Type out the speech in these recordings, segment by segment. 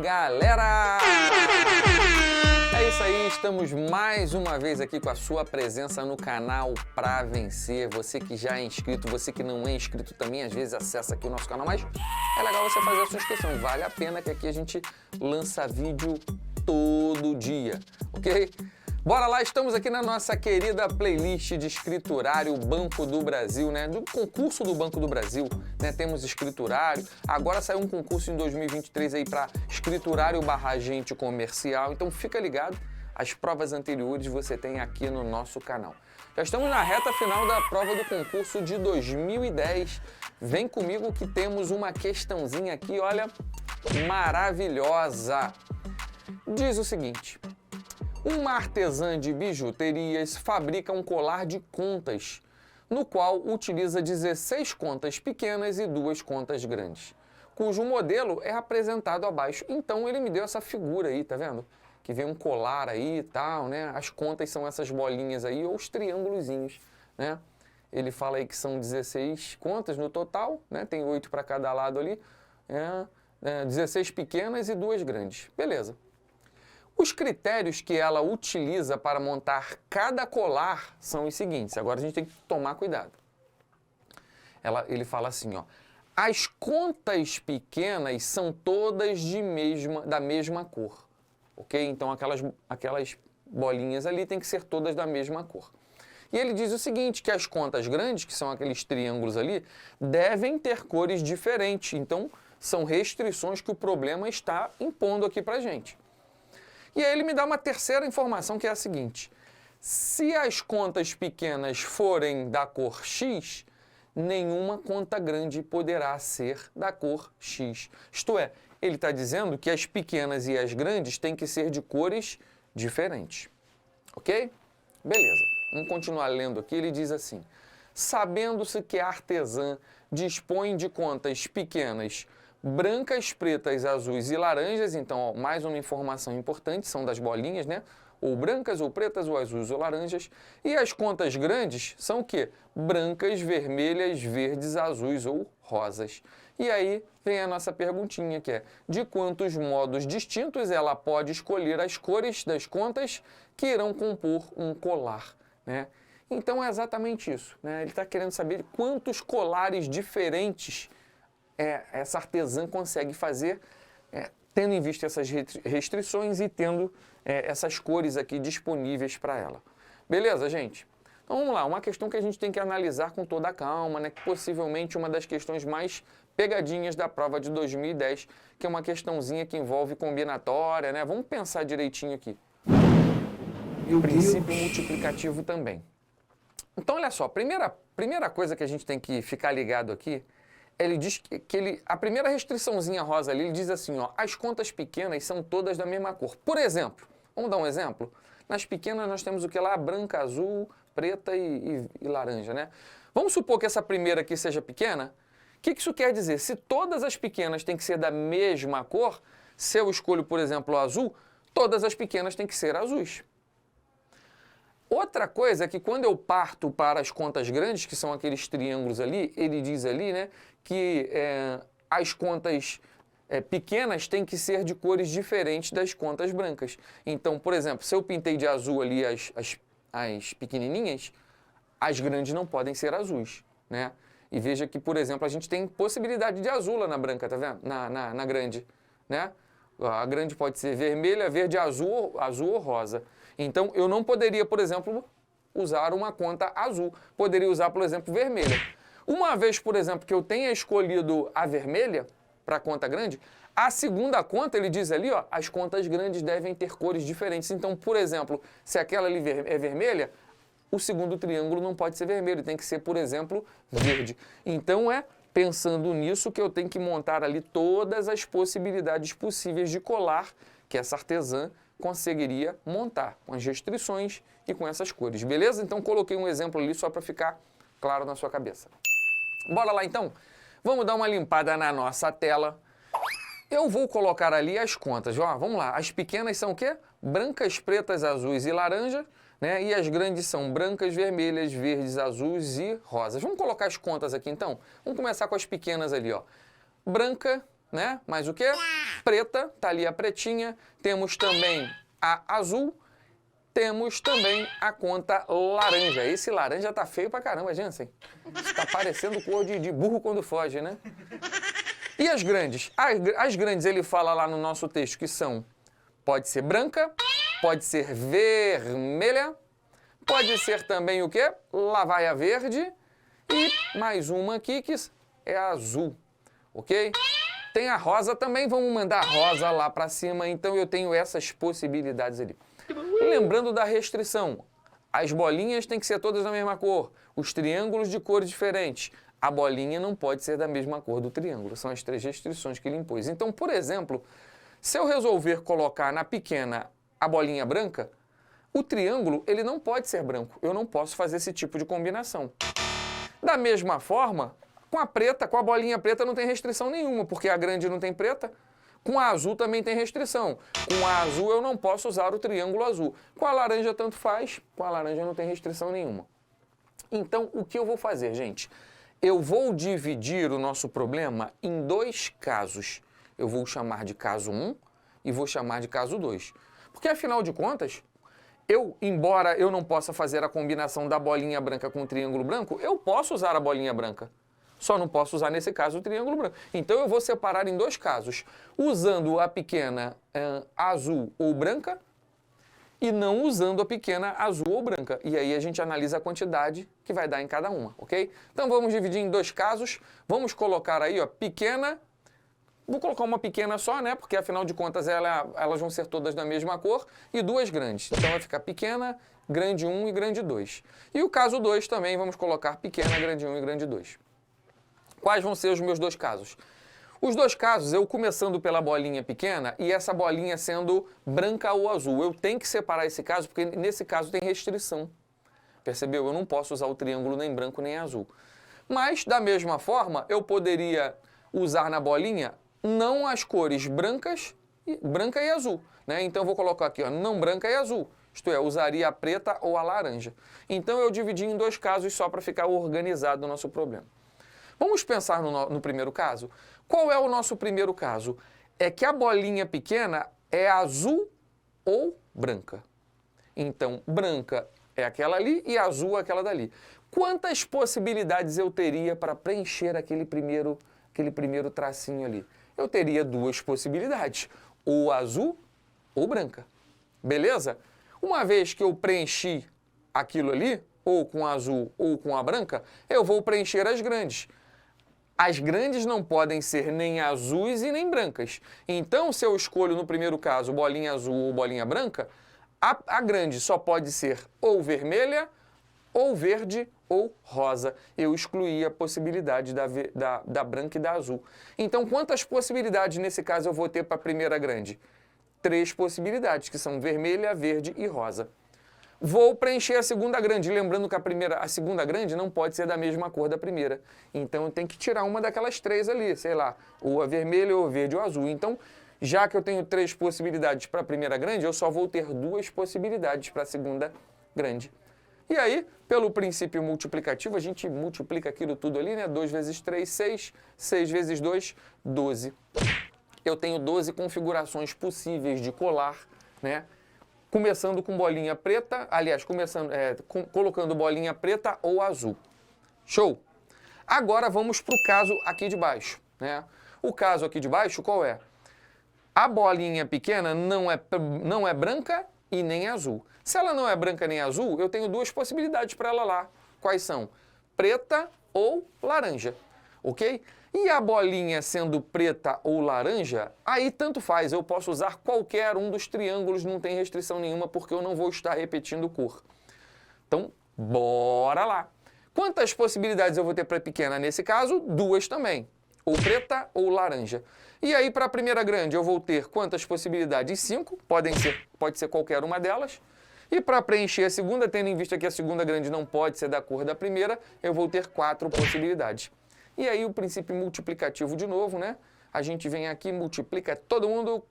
galera! É isso aí, estamos mais uma vez aqui com a sua presença no canal Pra Vencer. Você que já é inscrito, você que não é inscrito também, às vezes acessa aqui o nosso canal, mas é legal você fazer a sua inscrição. Vale a pena que aqui a gente lança vídeo todo dia, ok? Bora lá, estamos aqui na nossa querida playlist de escriturário Banco do Brasil, né? Do concurso do Banco do Brasil, né? Temos escriturário. Agora saiu um concurso em 2023 aí para escriturário / agente comercial. Então fica ligado, as provas anteriores você tem aqui no nosso canal. Já estamos na reta final da prova do concurso de 2010. Vem comigo que temos uma questãozinha aqui, olha, maravilhosa. Diz o seguinte: uma artesã de bijuterias fabrica um colar de contas, no qual utiliza 16 contas pequenas e 2 contas grandes, cujo modelo é apresentado abaixo. Então ele me deu essa figura aí, tá vendo? Que vem um colar aí e tal, né? As contas são essas bolinhas aí, ou os triângulozinhos, né? Ele fala aí que são 16 contas no total, né? Tem 8 para cada lado ali, 16 pequenas e 2 grandes. Beleza. Os critérios que ela utiliza para montar cada colar são os seguintes. Agora a gente tem que tomar cuidado. Ele fala assim, ó: as contas pequenas são todas da mesma cor, ok? Então aquelas bolinhas ali tem que ser todas da mesma cor. E ele diz o seguinte, que as contas grandes, que são aqueles triângulos ali, devem ter cores diferentes. Então são restrições que o problema está impondo aqui pra gente. E aí ele me dá uma terceira informação, que é a seguinte: se as contas pequenas forem da cor X, nenhuma conta grande poderá ser da cor X. Isto é, ele está dizendo que as pequenas e as grandes têm que ser de cores diferentes. Ok? Beleza. Vamos continuar lendo aqui. Ele diz assim: sabendo-se que a artesã dispõe de contas pequenas brancas, pretas, azuis e laranjas, então ó, mais uma informação importante, são das bolinhas, né? Ou brancas, ou pretas, ou azuis, ou laranjas. E as contas grandes são o quê? Brancas, vermelhas, verdes, azuis ou rosas. E aí vem a nossa perguntinha, que é: de quantos modos distintos ela pode escolher as cores das contas que irão compor um colar, né? Então é exatamente isso, né? Ele está querendo saber quantos colares diferentes essa artesã consegue fazer, tendo em vista essas restrições e tendo essas cores aqui disponíveis para ela. Beleza, gente? Então vamos lá, uma questão que a gente tem que analisar com toda a calma, né? Que possivelmente uma das questões mais pegadinhas da prova de 2010, que é uma questãozinha que envolve combinatória, né? Vamos pensar direitinho aqui. E o princípio multiplicativo também. Então olha só, primeira coisa que a gente tem que ficar ligado aqui, ele diz que a primeira restriçãozinha rosa ali, ele diz assim, ó: as contas pequenas são todas da mesma cor. Por exemplo, vamos dar um exemplo? Nas pequenas nós temos o que lá? Branca, azul, preta e laranja, né? Vamos supor que essa primeira aqui seja pequena. O que isso quer dizer? Se todas as pequenas têm que ser da mesma cor, se eu escolho, por exemplo, o azul, todas as pequenas têm que ser azuis. Outra coisa é que quando eu parto para as contas grandes, que são aqueles triângulos ali, ele diz ali, né, que as contas pequenas têm que ser de cores diferentes das contas brancas. Então, por exemplo, se eu pintei de azul ali as pequenininhas, as grandes não podem ser azuis, né? E veja que, por exemplo, a gente tem possibilidade de azul lá na branca, tá vendo? Na grande, né? A grande pode ser vermelha, verde, azul ou rosa. Então, eu não poderia, por exemplo, usar uma conta azul. Poderia usar, por exemplo, vermelha. Uma vez, por exemplo, que eu tenha escolhido a vermelha para a conta grande, a segunda conta, ele diz ali, ó, as contas grandes devem ter cores diferentes. Então, por exemplo, se aquela ali é vermelha, o segundo triângulo não pode ser vermelho, tem que ser, por exemplo, verde. Então, pensando nisso que eu tenho que montar ali todas as possibilidades possíveis de colar que essa artesã conseguiria montar, com as restrições e com essas cores, beleza? Então coloquei um exemplo ali só para ficar claro na sua cabeça. Bora lá então? Vamos dar uma limpada na nossa tela. Eu vou colocar ali as contas, ó, vamos lá. As pequenas são o quê? Brancas, pretas, azuis e laranja, né? E as grandes são brancas, vermelhas, verdes, azuis e rosas. Vamos colocar as contas aqui então? Vamos começar com as pequenas ali, ó. Branca, né? Mais o quê? preta, tá ali a pretinha, temos também a azul, temos também a conta laranja. Esse laranja tá feio pra caramba, Jansen. Tá parecendo cor de burro quando foge, né? E as grandes? As grandes ele fala lá no nosso texto que são, pode ser branca, pode ser vermelha, pode ser também o quê? Lavaia verde e mais uma aqui que é azul, ok? Tem a rosa também, vamos mandar a rosa lá pra cima, então eu tenho essas possibilidades ali. Lembrando da restrição, as bolinhas têm que ser todas da mesma cor, os triângulos de cores diferentes. A bolinha não pode ser da mesma cor do triângulo, são as 3 restrições que ele impôs. Então, por exemplo, se eu resolver colocar na pequena a bolinha branca, o triângulo ele não pode ser branco, eu não posso fazer esse tipo de combinação. Da mesma forma, com a preta, com a bolinha preta não tem restrição nenhuma, porque a grande não tem preta. Com a azul também tem restrição. Com a azul eu não posso usar o triângulo azul. Com a laranja tanto faz, com a laranja não tem restrição nenhuma. Então, o que eu vou fazer, gente? Eu vou dividir o nosso problema em 2 casos. Eu vou chamar de caso 1 e vou chamar de caso 2. Porque, afinal de contas, embora eu não possa fazer a combinação da bolinha branca com o triângulo branco, eu posso usar a bolinha branca. Só não posso usar, nesse caso, o triângulo branco. Então, eu vou separar em 2 casos, usando a pequena azul ou branca e não usando a pequena azul ou branca. E aí a gente analisa a quantidade que vai dar em cada uma, ok? Então, vamos dividir em 2 casos. Vamos colocar aí, ó, pequena. Vou colocar uma pequena só, né? Porque, afinal de contas, elas vão ser todas da mesma cor. E 2 grandes. Então, vai ficar pequena, grande 1 e grande 2. E o caso 2 também, vamos colocar pequena, grande 1 e grande 2. Quais vão ser os meus 2 casos? Os 2 casos, eu começando pela bolinha pequena e essa bolinha sendo branca ou azul. Eu tenho que separar esse caso, porque nesse caso tem restrição. Percebeu? Eu não posso usar o triângulo nem branco nem azul. Mas, da mesma forma, eu poderia usar na bolinha não as cores branca e azul, né? Então, eu vou colocar aqui, ó, não branca e azul. Isto é, usaria a preta ou a laranja. Então, eu dividi em 2 casos só para ficar organizado o nosso problema. Vamos pensar no primeiro caso? Qual é o nosso primeiro caso? É que a bolinha pequena é azul ou branca. Então, branca é aquela ali e azul é aquela dali. Quantas possibilidades eu teria para preencher aquele primeiro tracinho ali? Eu teria 2 possibilidades, ou azul ou branca. Beleza? Uma vez que eu preenchi aquilo ali, ou com a azul ou com a branca, eu vou preencher as grandes. As grandes não podem ser nem azuis e nem brancas. Então, se eu escolho no primeiro caso bolinha azul ou bolinha branca, a grande só pode ser ou vermelha, ou verde, ou rosa. Eu excluí a possibilidade da branca e da azul. Então, quantas possibilidades nesse caso eu vou ter para a primeira grande? 3 possibilidades, que são vermelha, verde e rosa. Vou preencher a segunda grande, lembrando que a segunda grande não pode ser da mesma cor da primeira. Então, eu tenho que tirar uma daquelas 3 ali, sei lá, ou a vermelha, ou a verde, ou azul. Então, já que eu tenho 3 possibilidades para a primeira grande, eu só vou ter 2 possibilidades para a segunda grande. E aí, pelo princípio multiplicativo, a gente multiplica aquilo tudo ali, né? 2 vezes 3, 6. 6 vezes 2, 12. Eu tenho 12 configurações possíveis de colar, né? Começando com bolinha preta, aliás, colocando bolinha preta ou azul. Show? Agora vamos para o caso aqui de baixo, né? O caso aqui de baixo, qual é? A bolinha pequena não é branca e nem azul. Se ela não é branca nem azul, eu tenho 2 possibilidades para ela lá. Quais são? Preta ou laranja, ok? E a bolinha sendo preta ou laranja, aí tanto faz, eu posso usar qualquer um dos triângulos, não tem restrição nenhuma, porque eu não vou estar repetindo cor. Então, bora lá. Quantas possibilidades eu vou ter para pequena nesse caso? 2 também, ou preta ou laranja. E aí, para a primeira grande, eu vou ter quantas possibilidades? 5, pode ser qualquer uma delas. E para preencher a segunda, tendo em vista que a segunda grande não pode ser da cor da primeira, eu vou ter 4 possibilidades. E aí o princípio multiplicativo de novo, né? A gente vem aqui, multiplica todo mundo,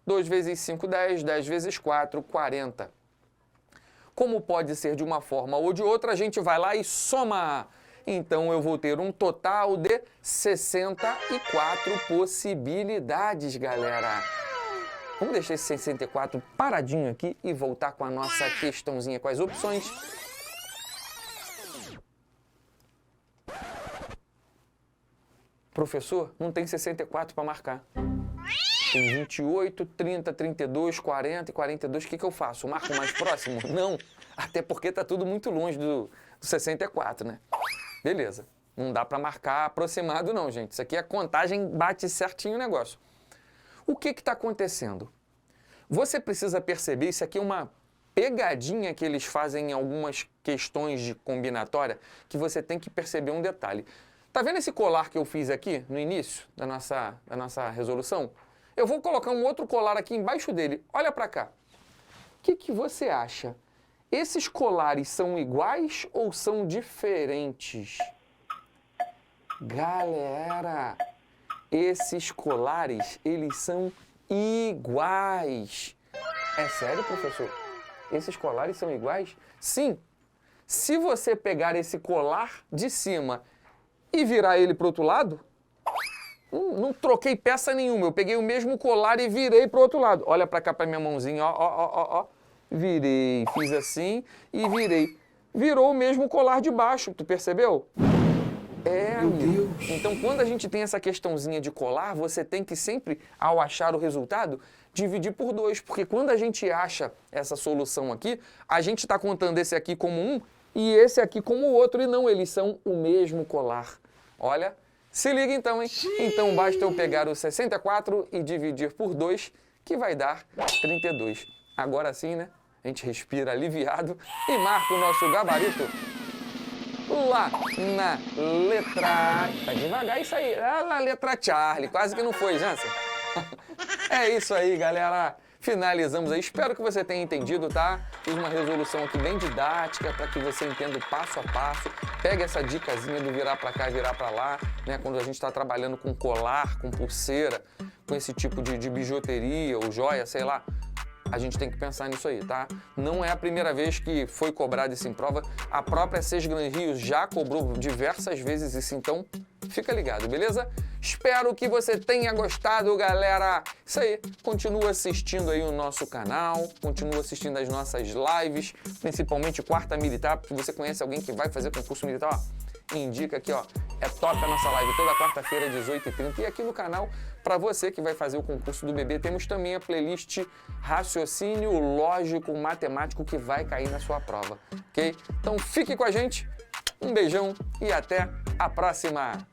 2 vezes 5, 10, 10 vezes 4, 40. Como pode ser de uma forma ou de outra, a gente vai lá e soma. Então eu vou ter um total de 64 possibilidades, galera. Vamos deixar esse 64 paradinho aqui e voltar com a nossa questãozinha com as opções. Professor, não tem 64 para marcar. Tem 28, 30, 32, 40 e 42. O que eu faço? Marco mais próximo? Não, até porque tá tudo muito longe do 64, né? Beleza, não dá para marcar aproximado não, gente. Isso aqui a contagem bate certinho o negócio. O que está acontecendo? Você precisa perceber, isso aqui é uma pegadinha que eles fazem em algumas questões de combinatória, que você tem que perceber um detalhe. Tá vendo esse colar que eu fiz aqui no início da nossa resolução? Eu vou colocar um outro colar aqui embaixo dele. Olha para cá. O que você acha? Esses colares são iguais ou são diferentes? Galera, esses colares, eles são iguais. É sério, professor? Esses colares são iguais? Sim. Se você pegar esse colar de cima e virar ele para o outro lado, não troquei peça nenhuma. Eu peguei o mesmo colar e virei para o outro lado. Olha para cá, para minha mãozinha, ó. Virei, fiz assim e virei. Virou o mesmo colar de baixo, tu percebeu? Meu Deus. Então, quando a gente tem essa questãozinha de colar, você tem que sempre, ao achar o resultado, dividir por 2. Porque quando a gente acha essa solução aqui, a gente está contando esse aqui como um e esse aqui como o outro. E não, eles são o mesmo colar. Olha, se liga então, hein? Então, basta eu pegar o 64 e dividir por 2, que vai dar 32. Agora sim, né? A gente respira aliviado e marca o nosso gabarito lá na letra... Tá devagar isso aí. Lá na letra Charlie. Quase que não foi, Jansen. É isso aí, galera. Finalizamos aí. Espero que você tenha entendido, tá? Fiz uma resolução aqui bem didática para que você entenda o passo a passo. Pega essa dicasinha do virar para cá, virar para lá, né? Quando a gente está trabalhando com colar, com pulseira, com esse tipo de bijuteria ou joia, sei lá. A gente tem que pensar nisso aí, tá? Não é a primeira vez que foi cobrado isso em prova. A própria Seix Gran Rio já cobrou diversas vezes isso, então fica ligado, beleza? Espero que você tenha gostado, galera. Isso aí, continua assistindo aí o nosso canal, continua assistindo as nossas lives, principalmente Quarta Militar, se você conhece alguém que vai fazer concurso militar, ó. Indica aqui, ó, é top a nossa live toda quarta-feira, 18h30. E aqui no canal, para você que vai fazer o concurso do bebê, temos também a playlist Raciocínio Lógico Matemático que vai cair na sua prova, ok? Então fique com a gente, um beijão e até a próxima!